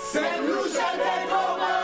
St.Lucia Takeover!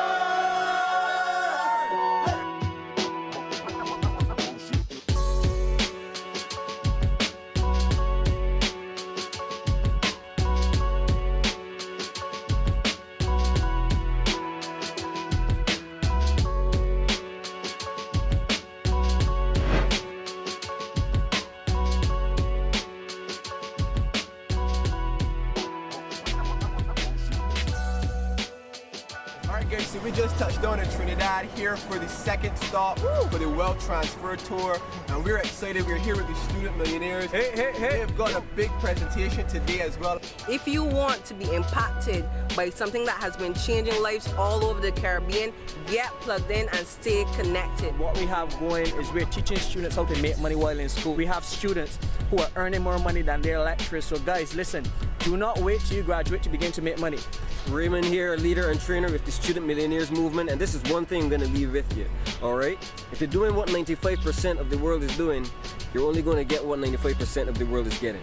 Alright guys, so we just touched down in Trinidad here for the second stop for the Wealth Transfer Tour, and we're excited. We're here with the student millionaires. They've got a big presentation today as well. If you want to be impacted by something that has been changing lives all over the Caribbean, get plugged in and stay connected. What we have going is we're teaching students how to make money while in school. We have students who are earning more money than their lecturers. So guys, listen, do not wait till you graduate to begin to make money. Raymond here, leader and trainer with the Student Millionaires Movement, and this is one thing I'm going to leave with you, alright? If you're doing what 95% of the world is doing, you're only going to get what 95% of the world is getting.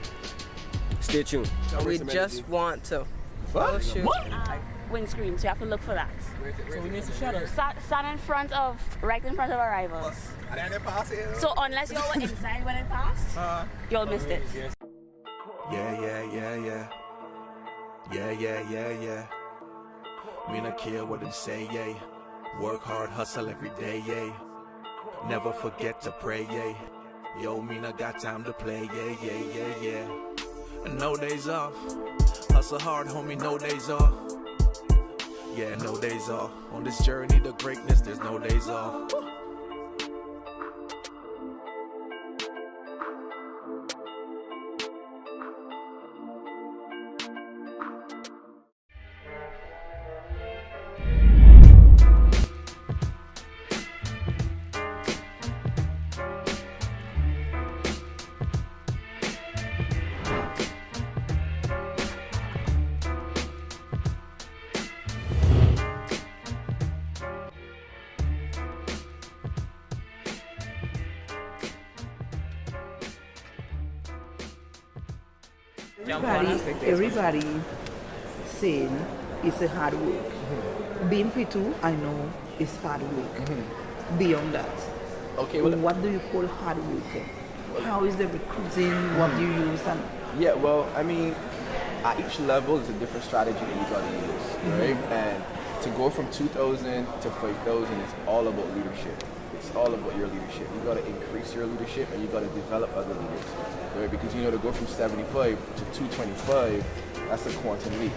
Stay tuned. We just want to. What? Windscreen, so you have to look for that. So we need to shadow. Stand in front of, right in front of arrivals. So unless you were inside when it passed, you'll miss it. Yeah. Me not care what them say, yeah. Work hard, hustle every day, yeah. Never forget to pray, yeah. Yo, me not got time to play, yeah. And no days off. Hustle hard, homie, no days off. Yeah, no days off. On this journey to greatness, there's no days off. Everybody saying it's a hard work. Being P2, I know is hard work. Beyond that, okay, well, what do you call hard work? How is the recruiting? What do you use? And yeah, well, I mean, at each level is a different strategy that you gotta use, right? And to go from 2,000 to 5,000 is all about leadership. It's all about your leadership. You gotta increase your leadership and you gotta develop other leaders, right? Because you know, to go from 75 to 225, that's a quantum leap.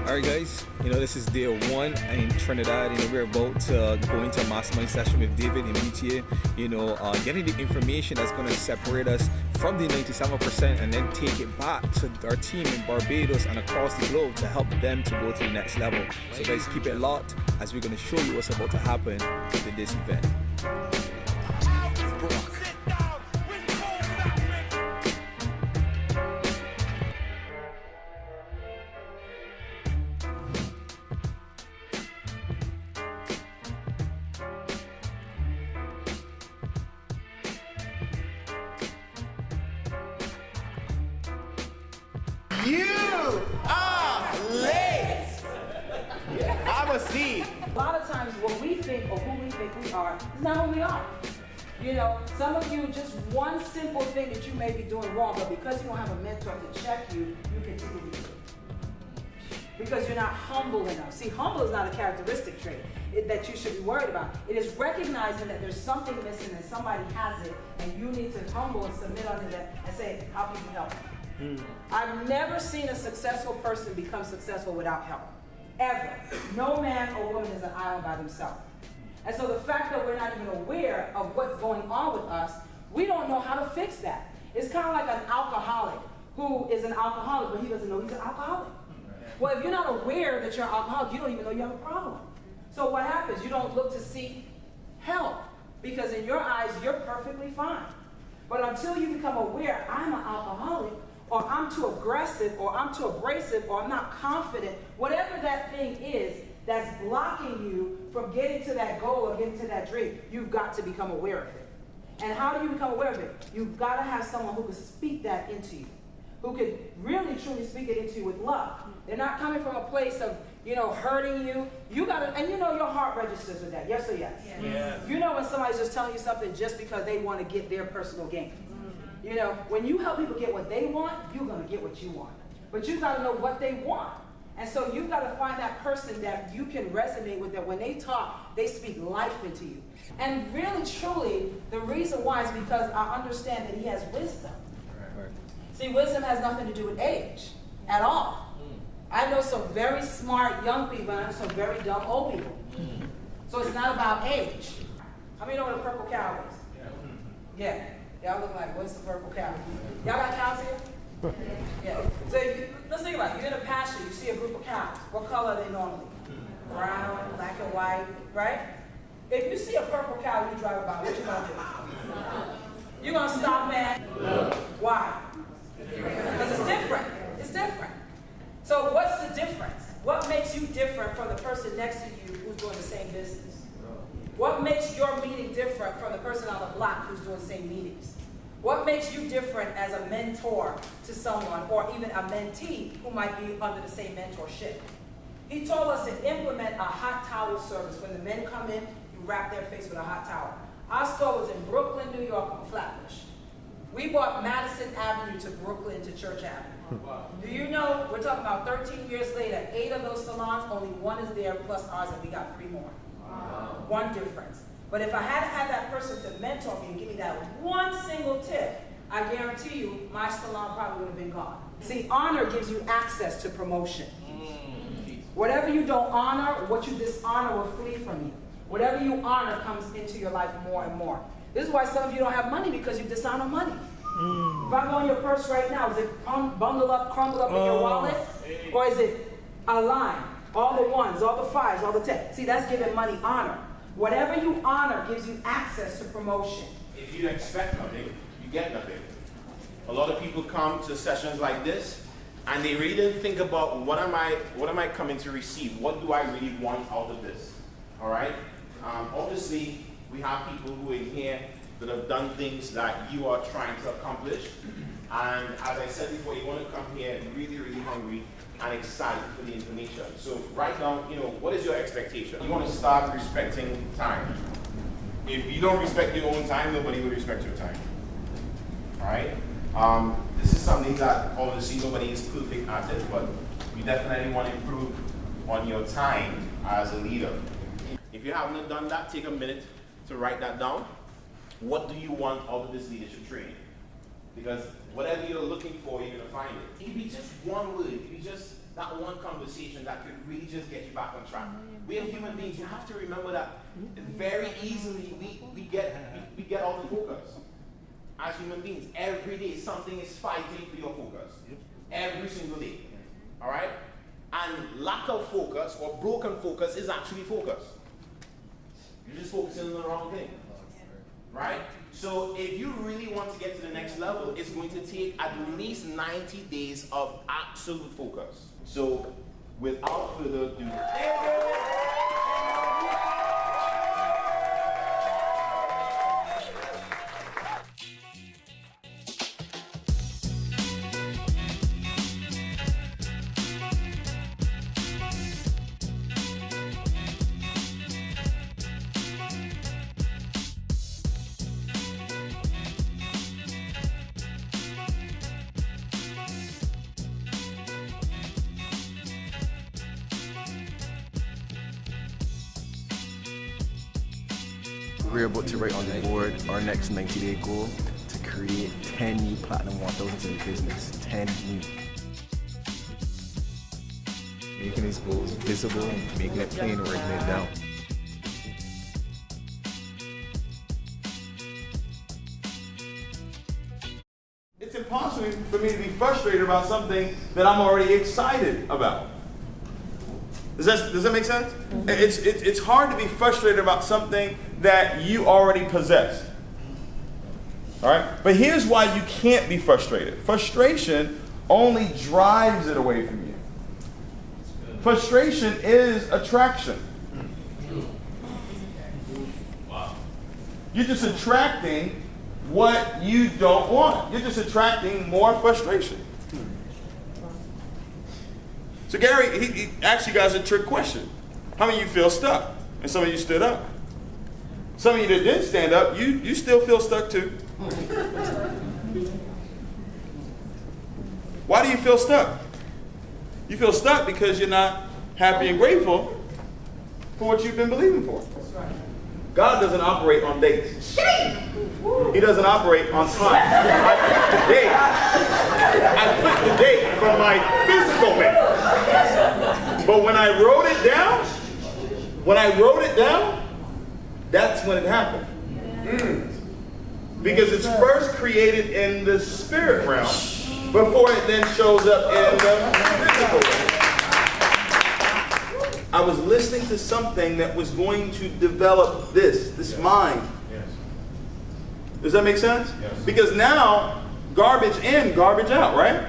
Alright guys, this is day one in Trinidad. We're about to go into a mastermind session with David and BTA, getting the information that's going to separate us from the 97% and then take it back to our team in Barbados and across the globe to help them to go to the next level. So guys, keep it locked as we're going to show you what's about to happen in this event. You are late! I'm a C. A lot of times what we think or who we think we are is not who we are. Some of you, just one simple thing that you may be doing wrong, but because you don't have a mentor to check you, you continue to do it. Because you're not humble enough. See, humble is not a characteristic trait that you should be worried about. It is recognizing that there's something missing and somebody has it, and you need to humble and submit under that and say, how can you help? I've never seen a successful person become successful without help. Ever. No man or woman is an island by themselves. And so the fact that we're not even aware of what's going on with us, we don't know how to fix that. It's kind of like an alcoholic who is an alcoholic, but he doesn't know he's an alcoholic. Well, if you're not aware that you're an alcoholic, you don't even know you have a problem. So what happens? You don't look to seek help because in your eyes, you're perfectly fine. But until you become aware, I'm an alcoholic, or I'm too aggressive, or I'm too abrasive, or I'm not confident, whatever that thing is that's blocking you from getting to that goal or getting to that dream, you've got to become aware of it. And how do you become aware of it? You've got to have someone who can speak that into you, who could really truly speak it into you with love. They're not coming from a place of, hurting you. You gotta, and your heart registers with that. Yes or yes? Yeah. You know when somebody's just telling you something just because they want to get their personal gain. When you help people get what they want, you're gonna get what you want. But you gotta know what they want. And so you've got to find that person that you can resonate with, that when they talk, they speak life into you. And really, truly, the reason why is because I understand that he has wisdom. Right. See, wisdom has nothing to do with age at all. I know some very smart young people, and I know some very dumb old people. So it's not about age. How many know what a purple cow is? Yeah. Y'all look like, what's the purple cow? Y'all got cows here? Yeah. So let's think about it. You're in a pasture, you see a group of cows. What color are they normally? Brown, black and white, right? If you see a purple cow you drive by, what you gonna do? You're gonna stop, man. Why? Because it's different. It's different. So what's the difference? What makes you different from the person next to you who's doing the same business? What makes your meeting different from the person on the block who's doing the same meetings? What makes you different as a mentor to someone, or even a mentee who might be under the same mentorship? He told us to implement a hot towel service. When the men come in, you wrap their face with a hot towel. Our store was in Brooklyn, New York on Flatbush. We brought Madison Avenue to Brooklyn to Church Avenue. Wow. Do you know, we're talking about 13 years later, 8 of those salons, only 1 is there plus ours, and we got 3 more. Wow. 1 difference. But if I had had that person to mentor me and give me that one single tip, I guarantee you my salon probably would have been gone. See, honor gives you access to promotion. Whatever you don't honor, what you dishonor will flee from you. Whatever you honor comes into your life more and more. This is why some of you don't have money, because you dishonor money. If I go in your purse right now, is it bundled up, crumbled up in your wallet? Or is it a line? All the 1s, all the 5s, all the 10. See, that's giving money honor. Whatever you honor gives you access to promotion. If you expect nothing, you get nothing. A lot of people come to sessions like this, and they really didn't think about what am I coming to receive? What do I really want out of this? All right. Obviously, we have people who are here that have done things that you are trying to accomplish, and as I said before, you want to come here really, really hungry and excited for the information. So right now, what is your expectation? You want to start respecting time. If you don't respect your own time, nobody will respect your time. All right? This is something that obviously nobody is perfect at it, but you definitely want to improve on your time as a leader. If you haven't done that, take a minute to write that down. What do you want out of this leadership training? Because whatever you're looking for, you're going to find it. It could be just one word. It could be just that one conversation that could really just get you back on track. We are human beings. You have to remember that very easily we get out of focus. As human beings, every day something is fighting for your focus. Every single day. All right? And lack of focus or broken focus is actually focus. You're just focusing on the wrong thing. Right? So if you really want to get to the next level, it's going to take at least 90 days of absolute focus. So without further ado, We're about to write on the board our next 90-day goal to create 10 new Platinum 1000s in the business. 10 new. Making these goals visible, making it plain, writing it down. It's impossible for me to be frustrated about something that I'm already excited about. Does that make sense? It's hard to be frustrated about something that you already possess. All right? But here's why you can't be frustrated. Frustration only drives it away from you. Frustration is attraction. You're just attracting what you don't want. You're just attracting more frustration. So Gary, he asked you guys a trick question. How many of you feel stuck? And some of you stood up. Some of you that didn't stand up, you still feel stuck too. Why do you feel stuck? You feel stuck because you're not happy and grateful for what you've been believing for. God doesn't operate on dates. He doesn't operate on time. I put the date from my physical man. But when I wrote it down, that's when it happened. Because it's first created in the spirit realm before it then shows up in the physical realm. I was listening to something that was going to develop this mind. Yes. Does that make sense? Yes. Because now, garbage in, garbage out, right?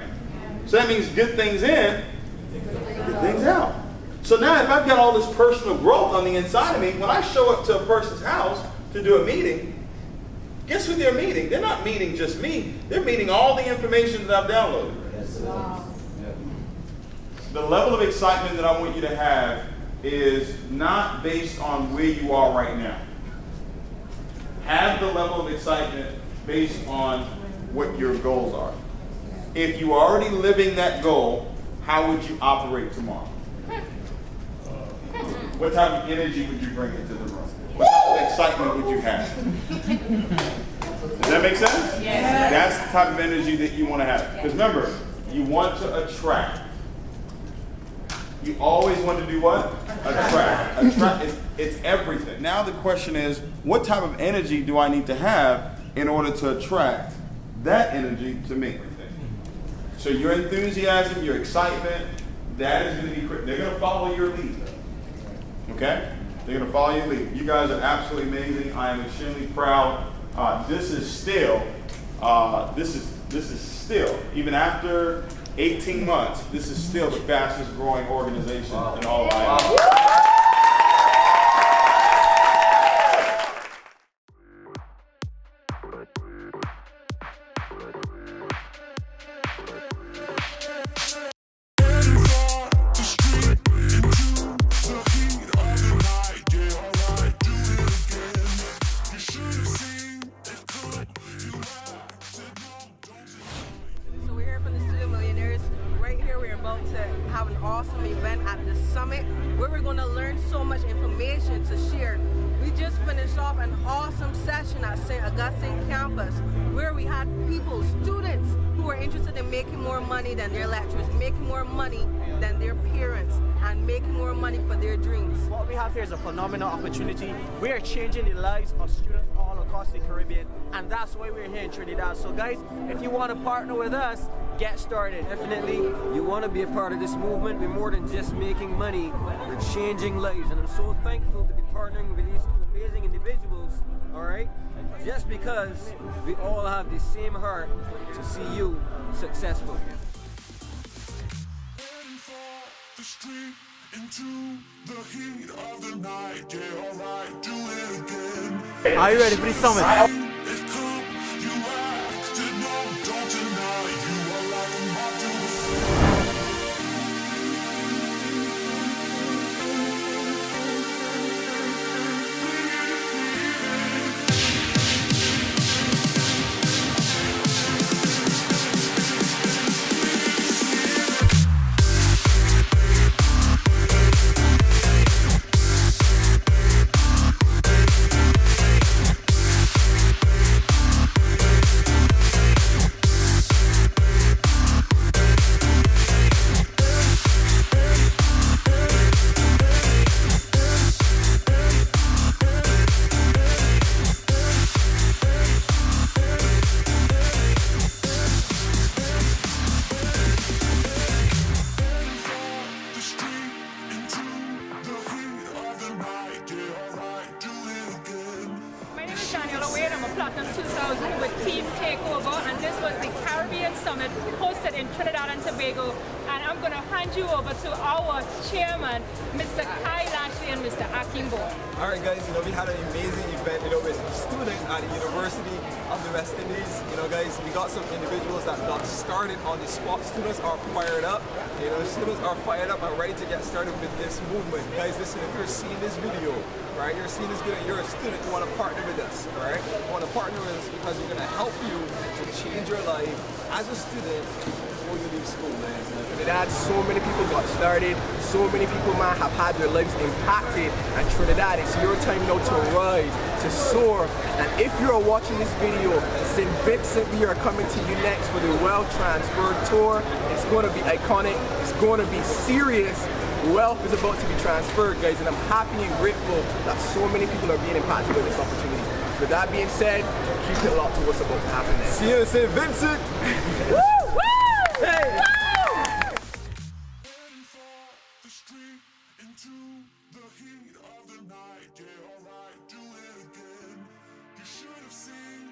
So that means good things in, good things out. So now if I've got all this personal growth on the inside of me, when I show up to a person's house to do a meeting, guess who they're meeting? They're not meeting just me. They're meeting all the information that I've downloaded. Yes. Wow. The level of excitement that I want you to have is not based on where you are right now. Have the level of excitement based on what your goals are. If you are already living that goal, how would you operate tomorrow? What type of energy would you bring into the room? What type of excitement would you have? Does that make sense? Yeah. That's the type of energy that you want to have. Because remember, you want to attract. You always want to do what? Attract. Attract. It's everything. Now the question is, what type of energy do I need to have in order to attract that energy to me? So your enthusiasm, your excitement, that is going to be quick. They're going to follow your lead. Okay? They're going to follow your lead. You guys are absolutely amazing. I am extremely proud. This is still, even after 18 months, this is still the fastest growing organization in all of Ireland. Than their lecturers, making more money than their parents, and making more money for their dreams. What we have here is a phenomenal opportunity. We are changing the lives of students all across the Caribbean, and that's why we're here in Trinidad. So guys, if you want to partner with us, get started. Definitely, you want to be a part of this movement. We're more than just making money, we're changing lives, and I'm so thankful to be partnering with these two amazing individuals, all right? Just because we all have the same heart to see you successful. Into the heat of the night, yeah, alright, do it again. Are you ready for the summit? Summit hosted in Trinidad and Tobago. And I'm going to hand you over to our chairman, Mr. Khai, Lashley, and Mr. Akimbo. All right, guys, we had an amazing event, with students at the University of the West Indies. Guys, we got some individuals that got started on the spot. Students are fired up. Students are fired up and ready to get started with this movement. Guys, listen, if you're seeing this video, right, you're seeing this video, you're a student, you want to partner with us, right? You want to partner with us because we're going to help you to change your life as a student before you leave school, man. Trinidad, so many people got started, so many people, man, have had their lives impacted, and Trinidad, it's your time now to rise, to soar. And if you're watching this video, St. Vincent, we are coming to you next for the Wealth Transfer Tour. It's going to be iconic, it's going to be serious. Wealth is about to be transferred, guys, and I'm happy and grateful that so many people are being impacted with this opportunity. With that being said, keep it locked to what's about to happen next. See you in St. Vincent! Woo! Woo! Hey! Into the heat of the night, yeah, alright, do it again. You should have seen